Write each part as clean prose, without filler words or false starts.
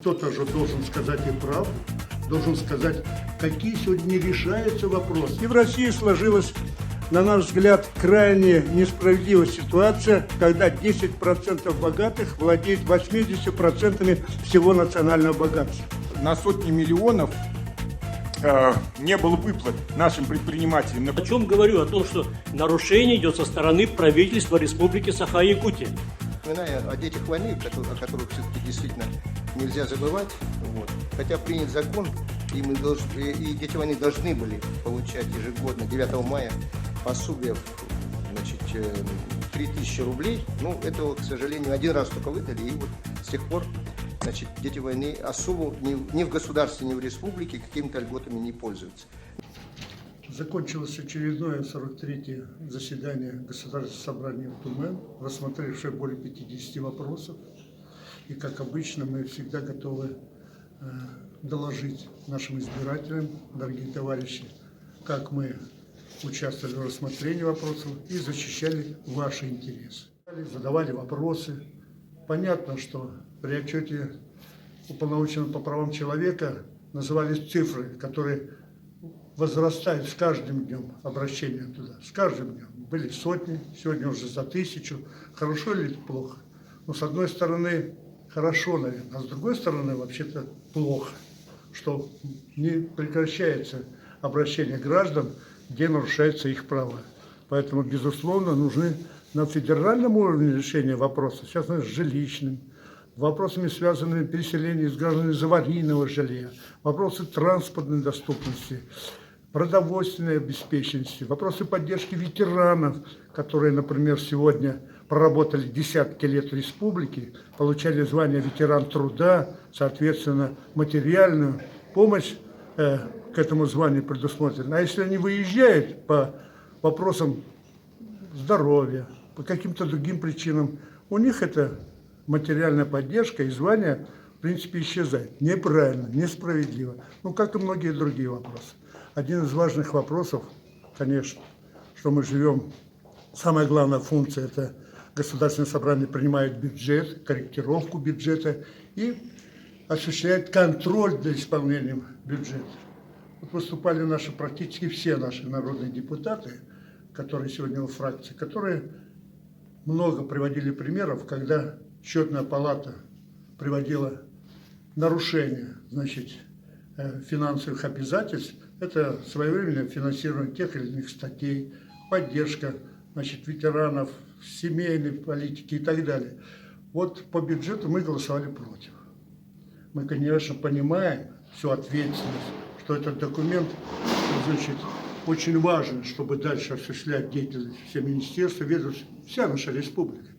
Кто-то же должен сказать и правду, должен сказать, какие сегодня не решаются вопросы. И в России сложилась, на наш взгляд, крайне несправедливая ситуация, когда 10% богатых владеет 80% всего национального богатства. На сотни миллионов не было выплат нашим предпринимателям. О чем говорю? О том, что нарушение идет со стороны правительства Республики Саха-Якутия. Вспоминая о детях войны, о которых все-таки действительно нельзя забывать, вот. Хотя принят закон, и дети войны должны были получать ежегодно 9 мая пособие, значит, 3000 рублей. Ну, этого, к сожалению, один раз только выдали, и вот с тех пор, значит, дети войны особо ни в государстве, ни в республике какими-то льготами не пользуются. Закончилось очередное 43-е заседание Государственного собрания в Тумен, рассмотревшее более 50 вопросов. И, как обычно, мы всегда готовы доложить нашим избирателям, дорогие товарищи, как мы участвовали в рассмотрении вопросов и защищали ваши интересы. Задавали вопросы. Понятно, что при отчете уполномоченного по правам человека назывались цифры, которые возрастают с каждым днем обращения туда, с каждым днем. Были сотни, сегодня уже за 1000. Хорошо или плохо? Но с одной стороны хорошо, наверное, а с другой стороны вообще-то плохо, что не прекращается обращение граждан, где нарушаются их права. Поэтому, безусловно, нужны на федеральном уровне решения вопросов, связанных с жилищным, вопросами, связанными с переселением из граждан из аварийного жилья, вопросы транспортной доступности, продовольственной обеспеченности, вопросы поддержки ветеранов, которые, например, сегодня проработали десятки лет в республике, получали звание ветеран труда, соответственно, материальную помощь к этому званию предусмотрена. А если они выезжают по вопросам здоровья, по каким-то другим причинам, у них эта материальная поддержка и звание, в принципе, исчезает. Неправильно, несправедливо. Ну, как и многие другие вопросы. Один из важных вопросов, конечно, что мы живем, самая главная функция – это Государственное собрание принимает бюджет, корректировку бюджета и осуществляет контроль за исполнением бюджета. Вот выступали практически все наши народные депутаты, которые сегодня во фракции, которые много приводили примеров, когда счетная палата приводила нарушение, значит, финансовых обязательств. Это своевременное финансирование тех или иных статей, поддержка, значит, ветеранов, семейной политики и так далее. Вот по бюджету мы голосовали против. Мы, конечно, понимаем всю ответственность, что этот документ, значит, очень важен, чтобы дальше осуществлять деятельность все министерства, ведомства, вся наша республика.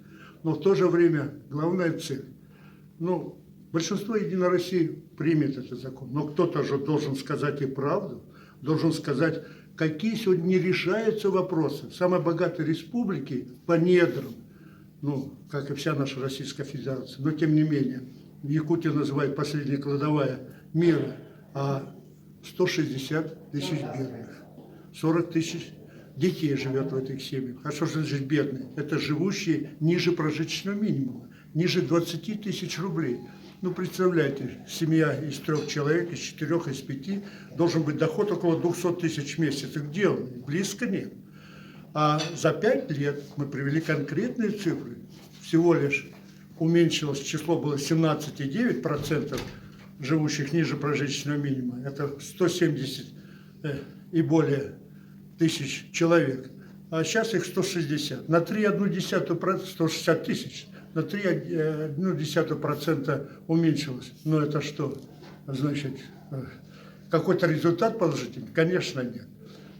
Но в то же время главная цель. Ну, большинство Единой России примет этот закон, но кто-то же должен сказать и правду, должен сказать, какие сегодня не решаются вопросы в самой богатой республике по недрам, ну, как и вся наша Российская Федерация, но тем не менее, Якутия называют последняя кладовая мира, а 160 тысяч бедных, 40 тысяч детей живет в этих семьях. А что же значит бедные? Это живущие ниже прожиточного минимума, ниже 20 тысяч рублей. Ну, представляете, семья из 3 человек, из 4, из 5, должен быть доход около 200 тысяч в месяц. И где он? Близко нет. А за 5 лет мы привели конкретные цифры. Всего лишь уменьшилось число, было 17,9% живущих ниже прожиточного минимума. Это 170 и более тысяч человек. А сейчас их 160. На 3,1%, 160 тысяч. На 3,1% уменьшилось. Но это что? Значит, какой-то результат положительный? Конечно, нет.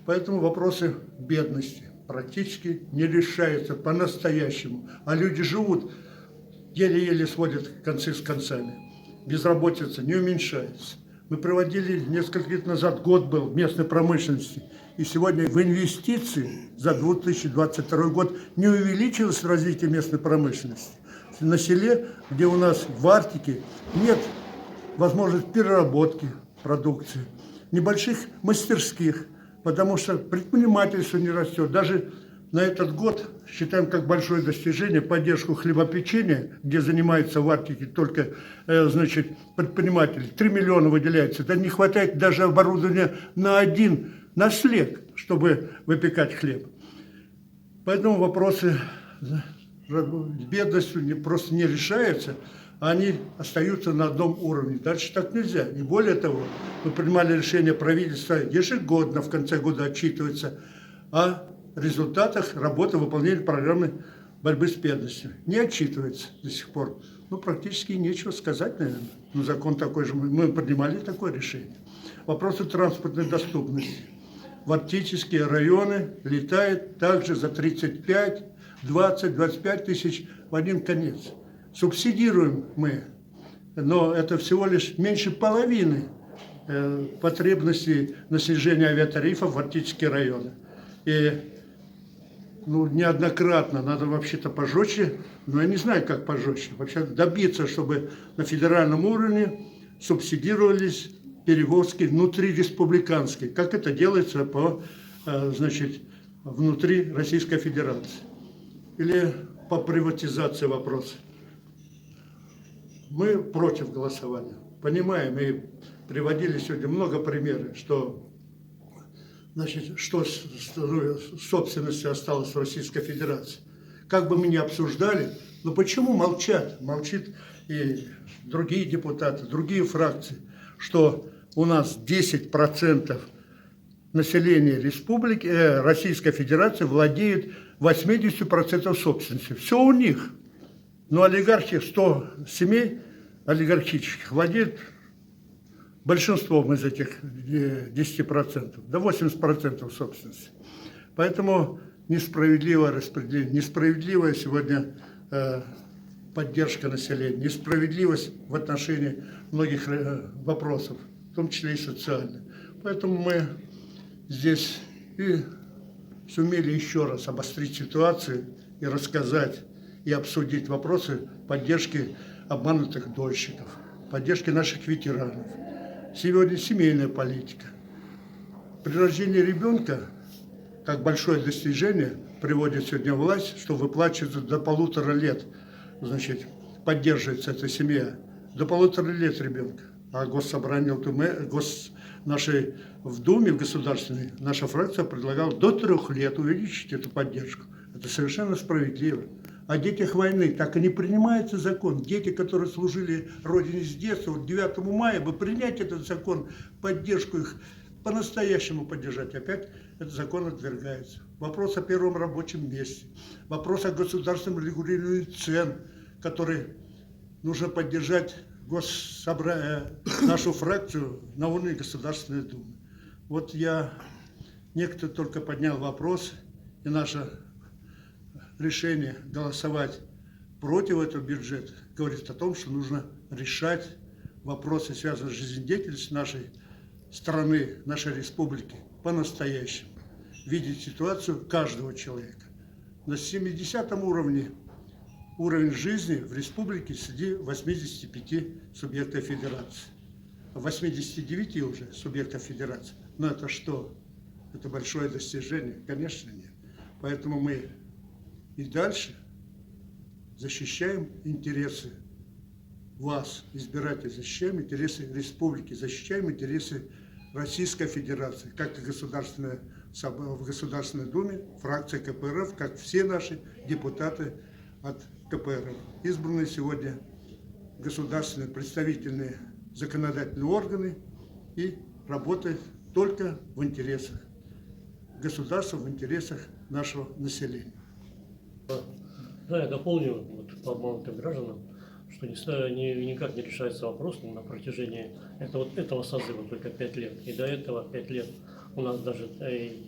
Поэтому вопросы бедности практически не решаются по-настоящему. А люди живут, еле-еле сводят концы с концами. Безработица не уменьшается. Мы проводили несколько лет назад, год был в местной промышленности. И сегодня в инвестиции за 2022 год не увеличилось развитие местной промышленности. На селе, где у нас в Арктике нет возможности переработки продукции, небольших мастерских, потому что предпринимательство не растет. Даже на этот год считаем как большое достижение поддержку хлебопечения, где занимаются в Арктике только значит, предприниматели. 3 миллиона выделяется. Да не хватает даже оборудования на один наслед, чтобы выпекать хлеб. Поэтому вопросы с бедностью просто не решаются, а они остаются на одном уровне. Дальше так нельзя. И более того, мы принимали решение правительства ежегодно в конце года отчитываться о результатах работы выполнения программы борьбы с бедностью. Не отчитывается до сих пор. Ну, практически нечего сказать, наверное. Ну, закон такой же. Мы принимали такое решение. Вопросы транспортной доступности. В арктические районы летает также за 35, 20, 25 тысяч в один конец. Субсидируем мы, но это всего лишь меньше половины потребностей на снижение авиатарифов в арктические районы. И неоднократно, надо вообще-то пожестче, но я не знаю, как пожестче. Вообще добиться, чтобы на федеральном уровне субсидировались перевозки внутриреспубликанские, как это делается внутри Российской Федерации. Или по приватизации вопроса. Мы против голосования. Понимаем и приводили сегодня много примеров, что собственности осталось в Российской Федерации. Как бы мы ни обсуждали, но почему молчат? Молчит и другие депутаты, другие фракции, что у нас 10% населения республики, Российской Федерации владеют 80% собственности. Все у них. Но олигархи, 100 семей олигархических владеют большинством из этих 10%, до 80% собственности. Поэтому несправедливое распределение, несправедливая сегодня поддержка населения, несправедливость в отношении многих вопросов, в том числе и социальных. Поэтому мы здесь и сумели еще раз обострить ситуацию и рассказать, и обсудить вопросы поддержки обманутых дольщиков, поддержки наших ветеранов. Сегодня семейная политика. При рождении ребенка, как большое достижение, приводит сегодня власть, что выплачивается до 1,5 лет, поддерживается эта семья. До 1,5 лет ребенка. А Госсобрание нашей в Думе, в государственной, наша фракция предлагала до 3 лет увеличить эту поддержку. Это совершенно справедливо. О детях войны так и не принимается закон. Дети, которые служили Родине с детства, 9 мая бы принять этот закон, поддержку их, по-настоящему поддержать. Опять этот закон отвергается. Вопрос о первом рабочем месте. Вопрос о государственном регулировании цен, который нужно поддержать нашу фракцию на уровне Государственной Думы. Вот некто только поднял вопрос, и наше решение голосовать против этого бюджета говорит о том, что нужно решать вопросы, связанные с жизнедеятельностью нашей страны, нашей республики, по-настоящему. Видеть ситуацию каждого человека. На 70-м уровне уровень жизни в республике среди 85 субъектов федерации. 89 уже субъектов федерации. Но это что? Это большое достижение? Конечно, нет. Поэтому мы и дальше защищаем интересы вас, избирателей, защищаем интересы республики, защищаем интересы Российской Федерации, как и в Государственной Думе, фракция КПРФ, как все наши депутаты от КПРФ, избранные сегодня государственные представительные законодательные органы и работают только в интересах государства, в интересах нашего населения. Да, я дополню по обманутым гражданам, что никак не решается вопрос на протяжении этого созыва только 5 лет. И до этого 5 лет у нас даже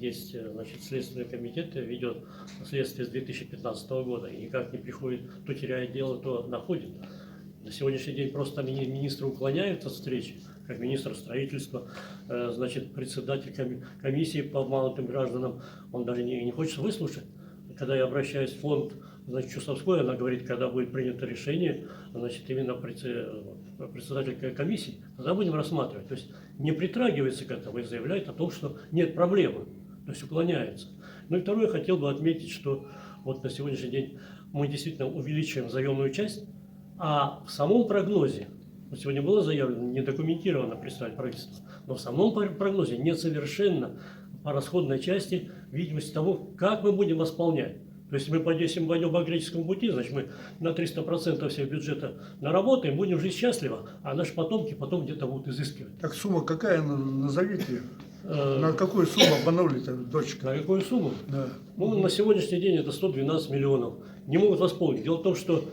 есть, Следственный комитет ведет следствие с 2015 года. И никак не приходит, то теряет дело, то находит. На сегодняшний день просто министры уклоняются от встречи, как министр строительства, председатель комиссии по обманутым гражданам, он даже не хочет выслушать. Когда я обращаюсь в фонд Чусовской, она говорит, когда будет принято решение, именно председатель комиссии, тогда будем рассматривать. То есть не притрагивается к этому и заявляет о том, что нет проблемы, то есть уклоняется. Ну и второе, я хотел бы отметить, что вот на сегодняшний день мы действительно увеличиваем заемную часть, а в самом прогнозе, вот сегодня было заявлено, не документировано представить правительство, но в самом прогнозе нет совершенно по расходной части видимости того, как мы будем восполнять. То есть если мы пойдем по греческому пути, значит мы на 300% всего бюджета наработаем, будем жить счастливо, а наши потомки потом где-то будут изыскивать. Так сумма какая, назовите? На какую сумму обманули-то, дочка? На какую сумму? Да. Ну, на сегодняшний день это 112 миллионов. Не могут восполнить. Дело в том, что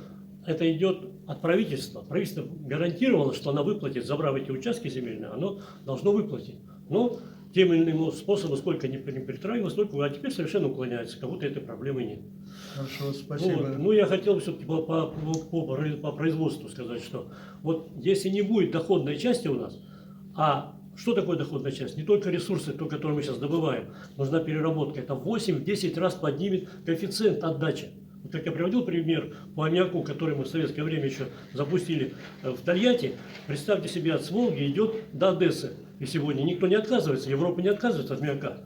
это идет от правительства. Правительство гарантировало, что оно выплатит, забрав эти участки земельные, оно должно выплатить. Но тем или иным способом, сколько не перетрагивалось, столько, а теперь совершенно уклоняется, как будто этой проблемы нет. Хорошо, спасибо. Вот. Ну, я хотел все-таки по производству сказать, что вот если не будет доходной части у нас, а что такое доходная часть? Не только ресурсы, то, которые мы сейчас добываем, нужна переработка. Это 8-10 раз поднимет коэффициент отдачи. Вот как я приводил пример по аммиаку, который мы в советское время еще запустили в Тольятти. Представьте себе, от Волги идет до Одессы. И сегодня никто не отказывается, Европа не отказывается от аммиака.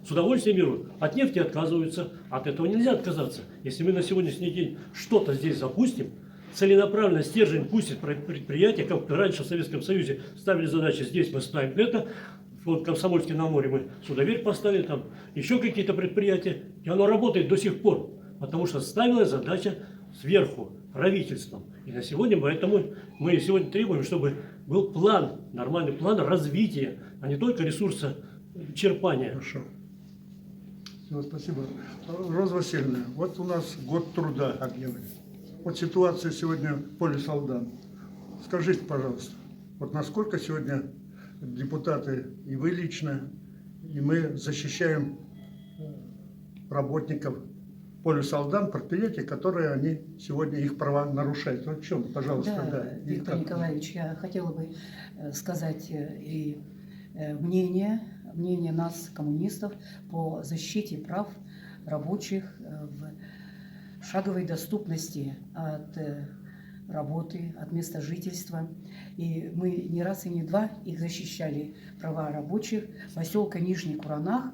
С удовольствием берут. От нефти отказываются, от этого нельзя отказаться. Если мы на сегодняшний день что-то здесь запустим, целенаправленно стержень пустит предприятие, как раньше в Советском Союзе ставили задачи, здесь мы ставим это, вот Комсомольске на море мы Судоверь поставили, там еще какие-то предприятия, и оно работает до сих пор, потому что ставилась задача сверху, правительством. И на сегодня поэтому мы сегодня требуем, чтобы был план, нормальный план развития, а не только ресурса черпания. Хорошо. Все, спасибо. Роза Васильевна, вот у нас год труда объявлен. Вот ситуация сегодня в поле Алдан. Скажите, пожалуйста, вот насколько сегодня депутаты, и вы лично, и мы защищаем работников полюс Алдан, предприятия, которые они сегодня их права нарушают. Вот в чем, пожалуйста, Да, И Виктор как? Николаевич, я хотела бы сказать и мнение нас, коммунистов, по защите прав рабочих в шаговой доступности от работы, от места жительства. И мы не раз и не два их защищали, права рабочих поселка Нижний Куранах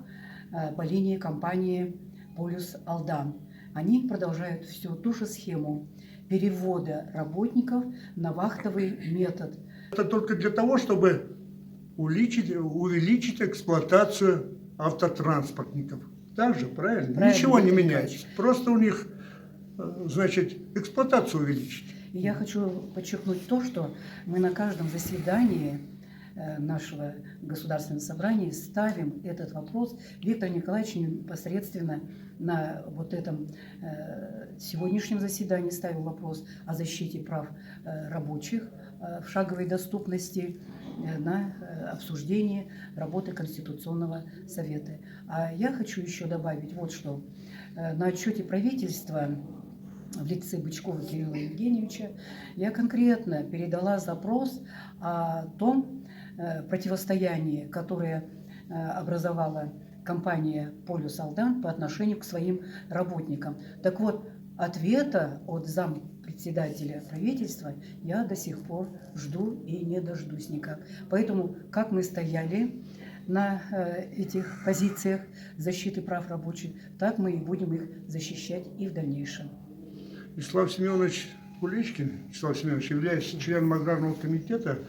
по линии компании «Полюс Алдан». Они продолжают всю ту же схему перевода работников на вахтовый метод. Это только для того, чтобы увеличить эксплуатацию автотранспортников. Так же, правильно? Правильно, Ничего не Виктор меняется. Николаевич. Просто у них, значит, эксплуатацию увеличить. И я хочу подчеркнуть то, что мы на каждом заседании нашего Государственного собрания ставим этот вопрос. Виктор Николаевич непосредственно на вот этом сегодняшнем заседании ставил вопрос о защите прав рабочих в шаговой доступности на обсуждение работы Конституционного совета. А я хочу еще добавить вот что. На отчете правительства в лице Бычкова Кирилла Евгеньевича я конкретно передала запрос о том противостоянии, которое образовала компания «Полюс Алдан» по отношению к своим работникам. Так вот, ответа от зампредседателя правительства я до сих пор жду и не дождусь никак. Поэтому, как мы стояли на этих позициях защиты прав рабочих, так мы и будем их защищать и в дальнейшем. Вячеслав Семенович Куличкин, Вячеслав Семенович, является членом аграрного комитета,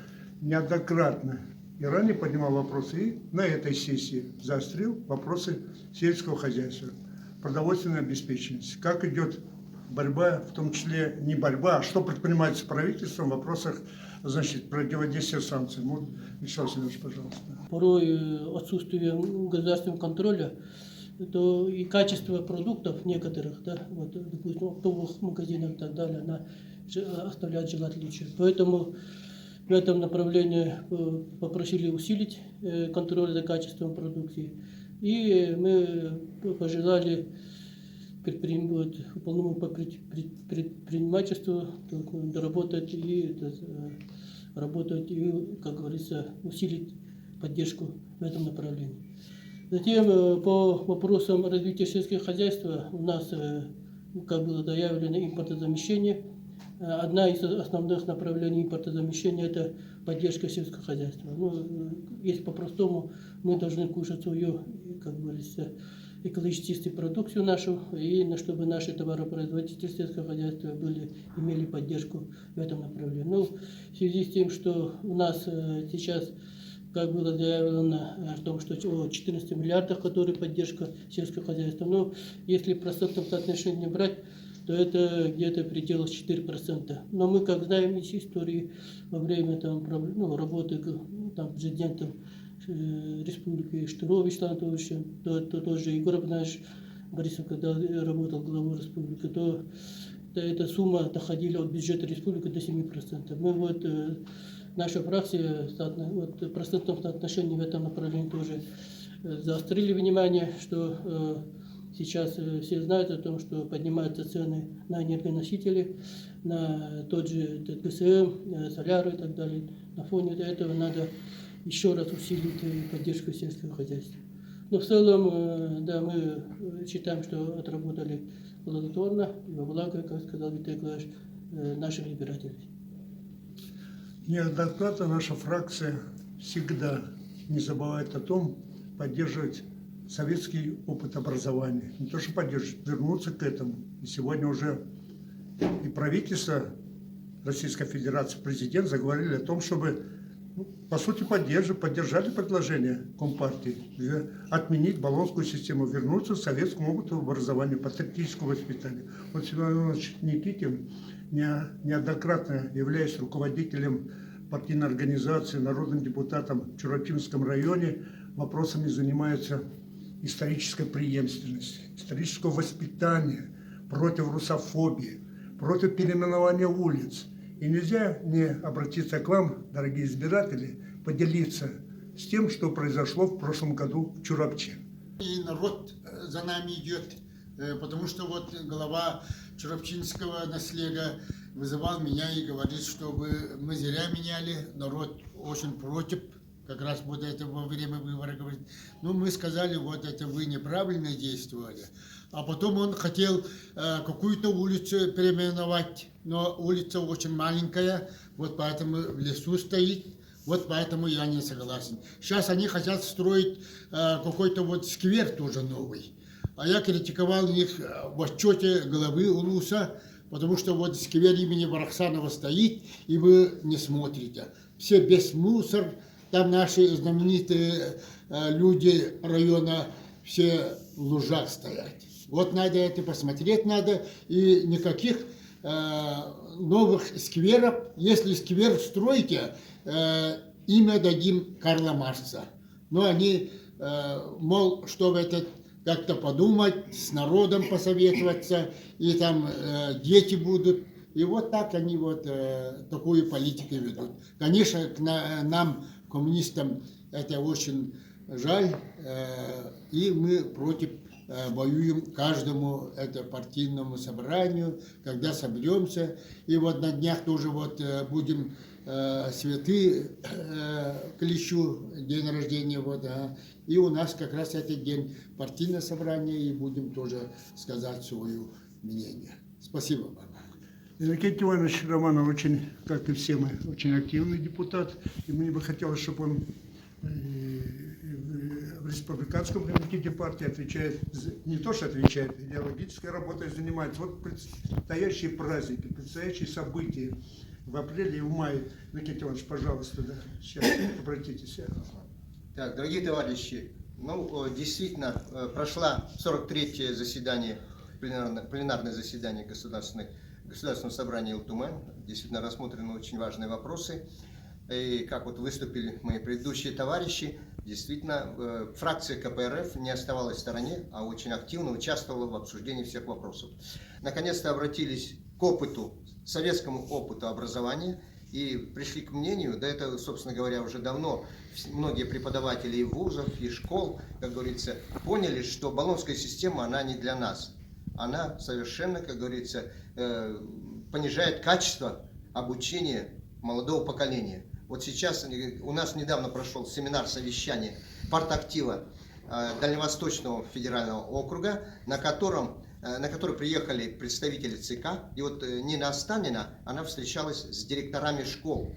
неоднократно и ранее поднимал вопросы, и на этой сессии заострил вопросы сельского хозяйства, продовольственной обеспеченности. Как идет борьба, в том числе не борьба, а что предпринимается правительством в вопросах, значит, противодействия санкциям. Вот, Вячеслав Семенович, пожалуйста. Порой отсутствие государственного контроля, то и качество продуктов некоторых, да, вот, допустим, в оптовых магазинах и так далее, она оставляет желать лучше. Поэтому в этом направлении попросили усилить контроль за качеством продукции. И мы пожелали уполномоченному по предпринимательству доработать и работать и, как говорится, усилить поддержку в этом направлении. Затем по вопросам развития сельского хозяйства у нас, как было заявлено, импортозамещение. Одна из основных направлений импортозамещения – это поддержка сельского хозяйства. Ну, если по-простому, мы должны кушать свое, как говорится, экологически чистую продукцию нашу, и чтобы наши товаропроизводители сельского хозяйства имели поддержку в этом направлении. Ну, в связи с тем, что у нас сейчас, как было заявлено, о том, что о 14 миллиардах, которые поддержка сельского хозяйства, но если в процентном соотношении брать, то это где-то в пределах 4%. Но мы, как знаем из истории, во время работы президентом Республики Штырова Вячеслава Анатольевича, то тоже Егор Абнаш Борисов, когда работал главой республики, то эта сумма доходила от бюджета республики до 7%. Мы наша фракция в процентном соотношении в этом направлении тоже заострили внимание, что сейчас все знают о том, что поднимаются цены на энергоносители, на тот же ГСМ, соляру и так далее. На фоне этого надо еще раз усилить поддержку сельского хозяйства. Но в целом, да, мы считаем, что отработали плодотворно и во благо, как сказал Виталий Николаевич, наших избирателей. Неоднократно наша фракция всегда не забывает о том, поддерживать советский опыт образования. Не то, что поддерживать, вернуться к этому. И сегодня уже и правительство Российской Федерации, президент заговорили о том, чтобы, по сути, поддержали предложение Компартии отменить баллонскую систему, вернуться к советскому опыту образования, патриотическому воспитанию. Вот Семен Иванович Никитин, неоднократно являясь руководителем партийной организации, народным депутатом в Чурапчинском районе, вопросами занимается исторической преемственности, исторического воспитания, против русофобии, против переименования улиц. И нельзя не обратиться к вам, дорогие избиратели, поделиться с тем, что произошло в прошлом году в Чурапче. И народ за нами идет, потому что вот глава Чурапчинского наследия вызывал меня и говорит, чтобы мы зря меняли, народ очень против. Как раз вот это во время выборов говорит. Ну, мы сказали, вот это вы неправильно действовали. А потом он хотел какую-то улицу переименовать, но улица очень маленькая, вот поэтому в лесу стоит, вот поэтому я не согласен. Сейчас они хотят строить какой-то вот сквер тоже новый. А я критиковал их в отчете главы УЛУСа, потому что вот сквер имени Варахсанова стоит, и вы не смотрите. Все без мусор. Там наши знаменитые люди района все в лужах стоят. Вот надо это посмотреть надо. И никаких новых скверов. Если сквер строите, имя дадим Карла Маркса. Но они, мол, чтобы это как-то подумать, с народом посоветоваться, и там дети будут. И вот так они вот такую политику ведут. Конечно, нам, коммунистам, это очень жаль, и мы против воюем каждому это партийному собранию, когда соберемся. И вот на днях тоже вот будем цветы клещу, день рождения, вот, и у нас как раз этот день партийное собрание, и будем тоже сказать свое мнение. Спасибо вам. Никита Иванович Романов очень, как и все мы, очень активный депутат. И мне бы хотелось, чтобы он в республиканском комитете партии отвечает, не то что отвечает, идеологической работой занимается. Вот предстоящие праздники, предстоящие события в апреле и в мае. Никита Иванович, пожалуйста, да, сейчас обратитесь. Так, дорогие товарищи, ну, действительно, прошло 43-е заседание, пленарное заседание Государственного собрания ЛТУМЭН. Действительно рассмотрены очень важные вопросы. И как вот выступили мои предыдущие товарищи, действительно, фракция КПРФ не оставалась в стороне, а очень активно участвовала в обсуждении всех вопросов. Наконец-то обратились к опыту, советскому опыту образования и пришли к мнению, да это, собственно говоря, уже давно многие преподаватели и вузов, и школ, как говорится, поняли, что болонская система, она не для нас. Она совершенно, как говорится, понижает качество обучения молодого поколения. Вот сейчас у нас недавно прошел семинар совещания партактива Дальневосточного федерального округа, на который приехали представители ЦК. И вот Нина Останина, она встречалась с директорами школ.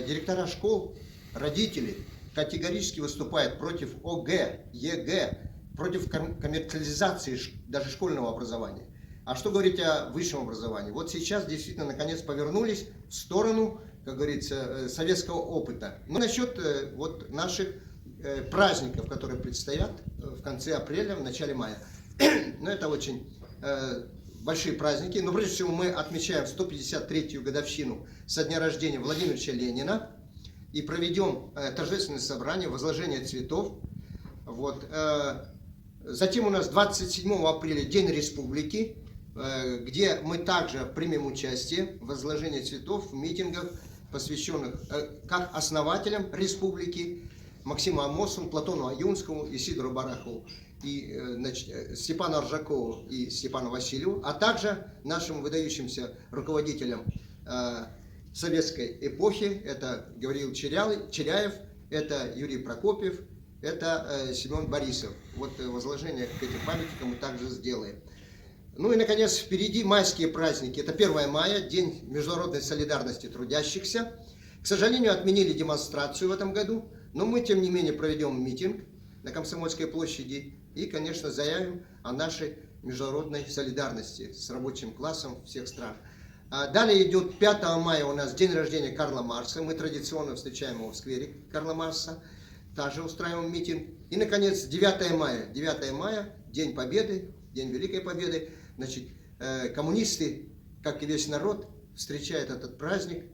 Директора школ, родители категорически выступают против ОГЭ, ЕГЭ, против коммерциализации даже школьного образования. А что говорить о высшем образовании? Вот сейчас действительно наконец повернулись в сторону, как говорится, советского опыта. Но насчет вот наших праздников, которые предстоят в конце апреля, в начале мая. Но это очень большие праздники. Но прежде всего мы отмечаем 153-ю годовщину со дня рождения Владимира Ильича Ленина и проведем торжественное собрание, возложение цветов. Вот. Затем у нас 27 апреля День Республики, где мы также примем участие в возложении цветов, в митингах, посвященных как основателям республики Максиму Амосову, Платону Аюнскому, Исидору Барахову, и, Степану Аржакову и Степану Васильеву, а также нашим выдающимся руководителям советской эпохи. Это Гавриил Черяев, это Юрий Прокопьев, это Семен Борисов. Вот возложение к этим памятникам мы также сделаем. Ну и, наконец, впереди майские праздники. Это 1 мая, День международной солидарности трудящихся. К сожалению, отменили демонстрацию в этом году, но мы, тем не менее, проведем митинг на Комсомольской площади и, конечно, заявим о нашей международной солидарности с рабочим классом всех стран. Далее идет 5 мая у нас день рождения Карла Маркса. Мы традиционно встречаем его в сквере Карла Маркса. Также устраиваем митинг. И, наконец, 9 мая. 9 мая, День Победы, День Великой Победы. Значит, коммунисты, как и весь народ, встречают этот праздник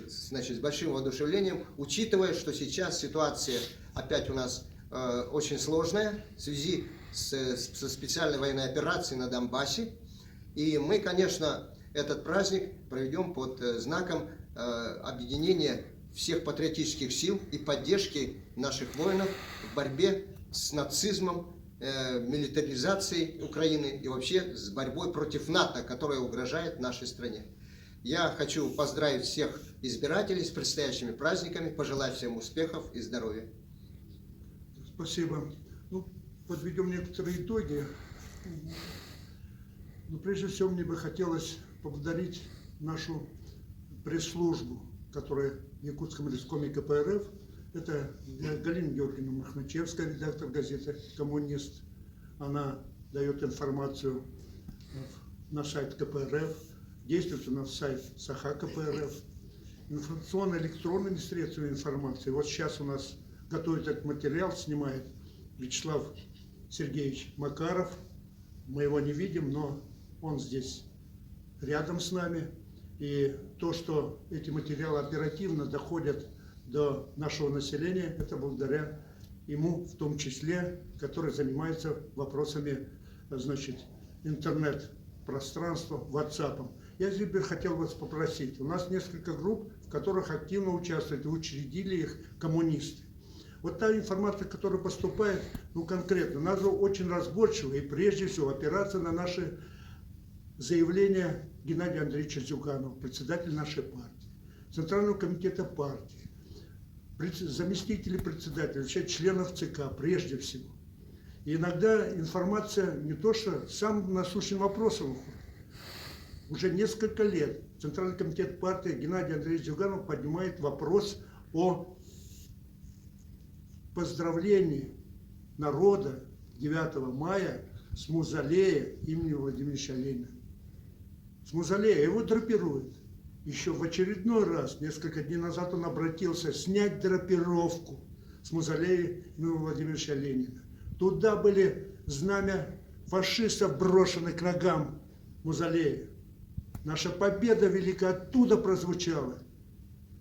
значит, с большим воодушевлением, учитывая, что сейчас ситуация опять у нас очень сложная в связи со специальной военной операцией на Донбассе. И мы, конечно, этот праздник проведем под знаком объединения всех патриотических сил и поддержки наших воинов в борьбе с нацизмом, милитаризацией Украины и вообще с борьбой против НАТО, которая угрожает нашей стране. Я хочу поздравить всех избирателей с предстоящими праздниками, пожелать всем успехов и здоровья. Спасибо. Ну, подведем некоторые итоги. Но прежде всего мне бы хотелось поблагодарить нашу пресс-службу, которая в Якутском лескоме КПРФ. Это Галина Георгиевна Махначевская, редактор газеты «Коммунист». Она дает информацию на сайт КПРФ, действует у нас сайт Саха КПРФ, информационно-электронными средствами информации. Вот сейчас у нас готовит этот материал, снимает Вячеслав Сергеевич Макаров. Мы его не видим, но он здесь рядом с нами. И то, что эти материалы оперативно доходят до нашего населения, это благодаря ему в том числе, который занимается вопросами, значит, интернет-пространства, WhatsApp. Я здесь бы хотел вас попросить. У нас несколько групп, в которых активно участвуют и учредили их коммунисты. Вот та информация, которая поступает, ну конкретно, надо очень разборчиво и прежде всего опираться на наши заявления Геннадия Андреевича Зюганова, председателя нашей партии, Центрального комитета партии, заместителей председателя, членов ЦК прежде всего. И иногда информация не то что самым насущным вопросом уходит. Уже несколько лет Центральный комитет партии Геннадий Андреевич Зюганов поднимает вопрос о поздравлении народа 9 мая с мавзолея имени Владимира Ильича Ленина. С мавзолея его драпируют. Еще в очередной раз, несколько дней назад он обратился снять драпировку с мавзолея имени Владимира Ильича Ленина. Туда были знамя фашистов брошены к ногам мавзолея. Наша победа великая оттуда прозвучала.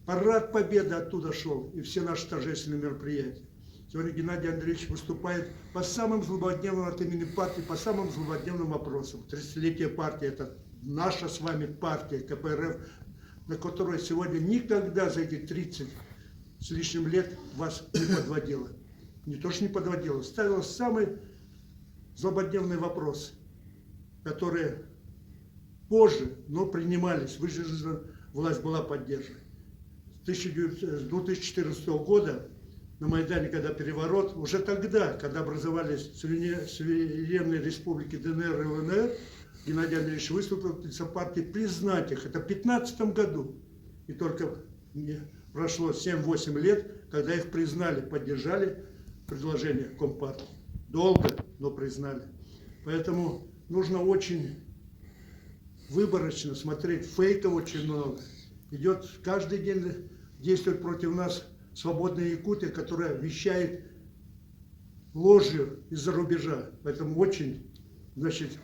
Парад победы оттуда шел. И все наши торжественные мероприятия. Сегодня Геннадий Андреевич выступает по самым злободневным от имени партии, по самым злободневным вопросам. 30-летие партии – это наша с вами партия КПРФ, на которой сегодня никогда за эти 30 с лишним лет вас не подводила. Не то что не подводила, ставила самые злободневные вопросы, которые позже, но принимались. Выжженная власть была поддержана. С 2014 года на Майдане, когда переворот, уже тогда, когда образовались суверенные республики ДНР и ЛНР, Геннадий Андреевич выступил от партии признать их. Это в 2015 году. И только прошло 7-8 лет, когда их признали, поддержали предложение Компартии. долго, но признали. Поэтому нужно очень выборочно смотреть. Фейков очень много. Идет каждый день, действует против нас свободная Якутия, которая вещает ложью из-за рубежа. Поэтому очень, значит,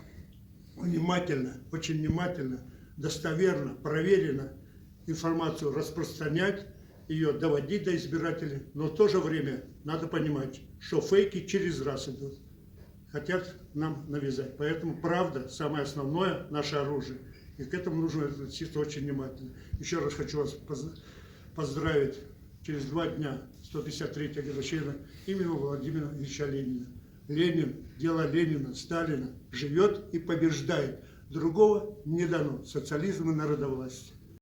очень внимательно, достоверно, проверенно информацию распространять, ее доводить до избирателей. Но в то же время надо понимать, что фейки через раз идут. Хотят нам навязать. Поэтому правда самое основное наше оружие. И к этому нужно относиться очень внимательно. Еще раз хочу вас поздравить. Через 2 дня 153-я годовщина имени Владимира Ильича Ленина. Ленин, дело Ленина, Сталина живет и побеждает. Другого не дано. Социализм и народовластие.